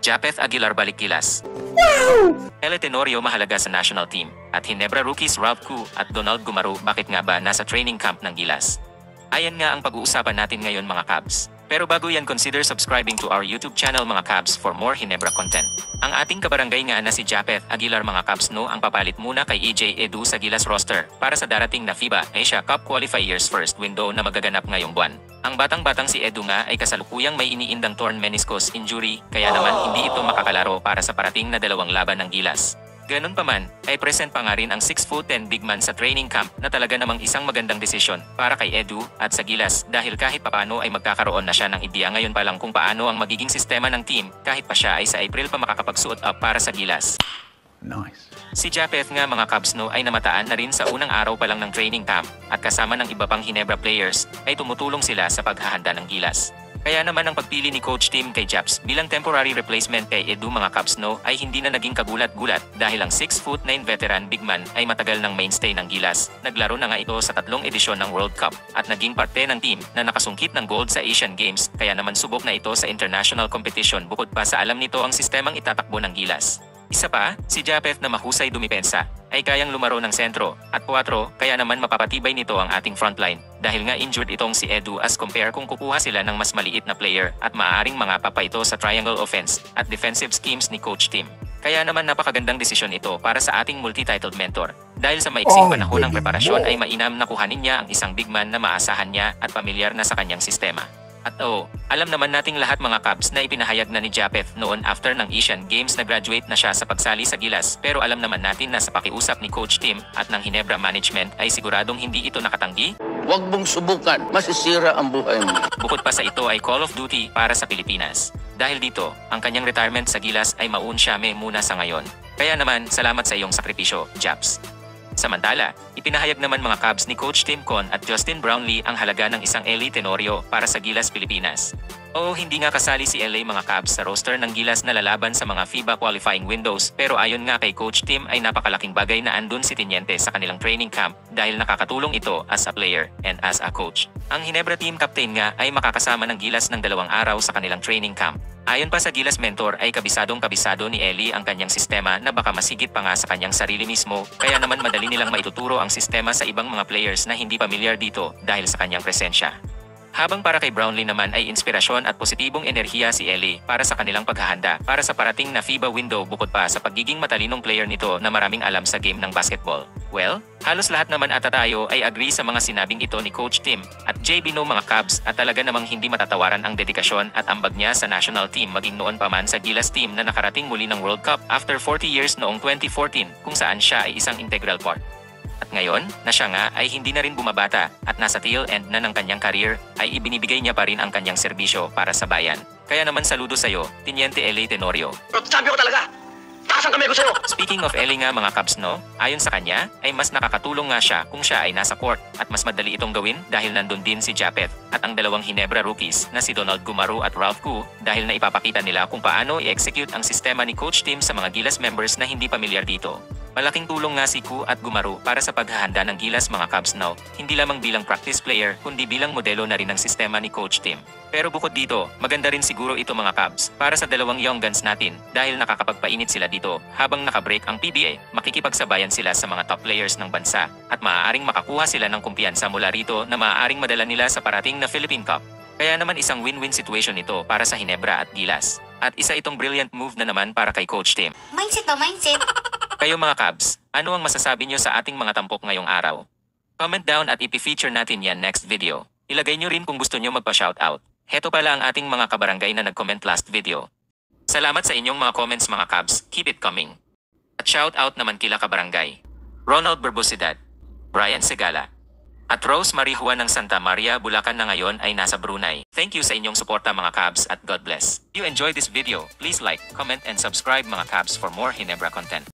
Japeth Aguilar balik Gilas. Ele Tenorio mahalaga sa national team, at Ginebra rookies Ralph Koo at Donald Gumaro bakit nga ba nasa training camp ng Gilas? Ayan nga ang pag-uusapan natin ngayon mga Cubs. Pero bago yan, consider subscribing to our YouTube channel mga Cubs for more Ginebra content. Ang ating kabarangay nga na si Japeth Aguilar mga Cubs ang papalit muna kay EJ Edu sa Gilas roster para sa darating na FIBA Asia Cup Qualifiers first window na magaganap ngayong buwan. Ang batang-batang si Edu nga ay kasalukuyang may iniindang torn meniscus injury kaya naman hindi ito makakalaro para sa parating na dalawang laban ng Gilas. Ganun pa man, ay present pa nga rin ang 6'10" big man sa training camp na talaga namang isang magandang desisyon para kay Edu at sa Gilas dahil kahit papaano ay magkakaroon na siya ng ideya ngayon pa lang kung paano ang magiging sistema ng team kahit pa siya ay sa April pa makakapagsuot up para sa Gilas. Nice. Si Japeth nga mga Cubs ay namataan na rin sa unang araw pa lang ng training camp at kasama ng iba pang Ginebra players ay tumutulong sila sa paghahanda ng Gilas. Kaya naman ang pagpili ni Coach Tim kay Japs bilang temporary replacement kay Edu mga Cubs ay hindi na naging kagulat-gulat dahil ang 6'9" veteran big man ay matagal ng mainstay ng Gilas. Naglaro na nga ito sa 3 edisyon ng World Cup at naging parte ng team na nakasungkit ng gold sa Asian Games kaya naman subok na ito sa international competition bukod pa sa alam nito ang sistemang itatakbo ng Gilas. Isa pa, si Japeth na mahusay dumipensa ay kayang lumaro ng sentro at 4 kaya naman mapapatibay nito ang ating frontline dahil nga injured itong si Edu as compare kung kukuha sila ng mas maliit na player at maaaring mangapa pa ito sa triangle offense at defensive schemes ni Coach Tim. Kaya naman napakagandang desisyon ito para sa ating multi-titled mentor dahil sa maiksing panahon ng preparasyon ay mainam na kuhanin niya ang isang big man na maasahan niya at pamilyar na sa kanyang sistema. At alam naman nating lahat mga Cubs na ipinahayag na ni Japeth noon after ng Asian Games na graduate na siya sa pagsali sa Gilas pero alam naman natin na sa pakiusap ni Coach Tim at ng Ginebra management ay siguradong hindi ito nakatanggi. Huwag mong subukan, masisira ang buhay mo. Bukod pa sa ito ay Call of Duty para sa Pilipinas. Dahil dito, ang kanyang retirement sa Gilas ay maunsyame muna sa ngayon. Kaya naman, salamat sa iyong sakripisyo, Japs. Samantala, ipinahayag naman mga Cubs ni Coach Tim Con at Justin Brownlee ang halaga ng isang Ele Tenorio para sa Gilas Pilipinas. Hindi nga kasali si LA mga Cubs sa roster ng Gilas na lalaban sa mga FIBA qualifying windows pero ayon nga kay Coach Tim ay napakalaking bagay na andun si Teniente sa kanilang training camp dahil nakakatulong ito as a player and as a coach. Ang Ginebra team captain nga ay makakasama ng Gilas ng 2 araw sa kanilang training camp. Ayon pa sa Gilas mentor ay kabisadong-kabisado ni Eli ang kanyang sistema na baka masigit pa nga sa kanyang sarili mismo kaya naman madali nilang maituturo ang sistema sa ibang mga players na hindi pamilyar dito dahil sa kanyang presensya. Habang para kay Brownlee naman ay inspirasyon at positibong enerhiya si Eli para sa kanilang paghahanda para sa parating na FIBA window bukod pa sa pagiging matalinong player nito na maraming alam sa game ng basketball. Well, halos lahat naman ata tayo ay agree sa mga sinabing ito ni Coach Tim at JB mga Cubs at talaga namang hindi matatawaran ang dedikasyon at ambag niya sa national team maging noon pa man sa Gilas team na nakarating muli ng World Cup after 40 years noong 2014 kung saan siya ay isang integral part. At ngayon, na siya nga ay hindi na rin bumabata at nasa tail end na ng kanyang career ay ibinibigay niya pa rin ang kanyang serbisyo para sa bayan. Kaya naman saludo sa'yo, Teniente Ele Tenorio. Sabi ko talaga, taas ang kamay ko sa'yo! Speaking of Ele nga mga Cubs ayon sa kanya ay mas nakakatulong nga siya kung siya ay nasa court at mas madali itong gawin dahil nandun din si Japeth at ang 2 Ginebra rookies na si Donald Gumaro at Ralph Koo dahil na ipapakita nila kung paano i-execute ang sistema ni Coach Tim sa mga Gilas members na hindi pamilyar dito. Malaking tulong nga si Koo at Gumaro para sa paghahanda ng Gilas mga Cubs hindi lamang bilang practice player kundi bilang modelo na rin ng sistema ni Coach Tim. Pero bukod dito, maganda rin siguro ito mga Cubs para sa 2 young guns natin dahil nakakapagpainit sila dito habang nakabreak ang PBA, makikipagsabayan sila sa mga top players ng bansa at maaaring makakuha sila ng kumpiyansa mula rito na maaaring madala nila sa parating na Philippine Cup. Kaya naman isang win-win situation ito para sa Ginebra at Gilas. At isa itong brilliant move na naman para kay Coach Tim. Mindset ba? Mindset? Kayo mga Cubs, ano ang masasabi nyo sa ating mga tampok ngayong araw? Comment down at ipi-feature natin yan next video. Ilagay nyo rin kung gusto nyo magpa-shoutout. Heto pala ang ating mga kabarangay na nag-comment last video. Salamat sa inyong mga comments mga Cubs, keep it coming. At shoutout naman kila kabarangay Ronald Berbosidad, Brian Segala, at Rose Marie Juan ng Santa Maria, Bulacan na ngayon ay nasa Brunei. Thank you sa inyong suporta mga Cubs at God bless. If you enjoyed this video, please like, comment and subscribe mga Cubs for more Ginebra content.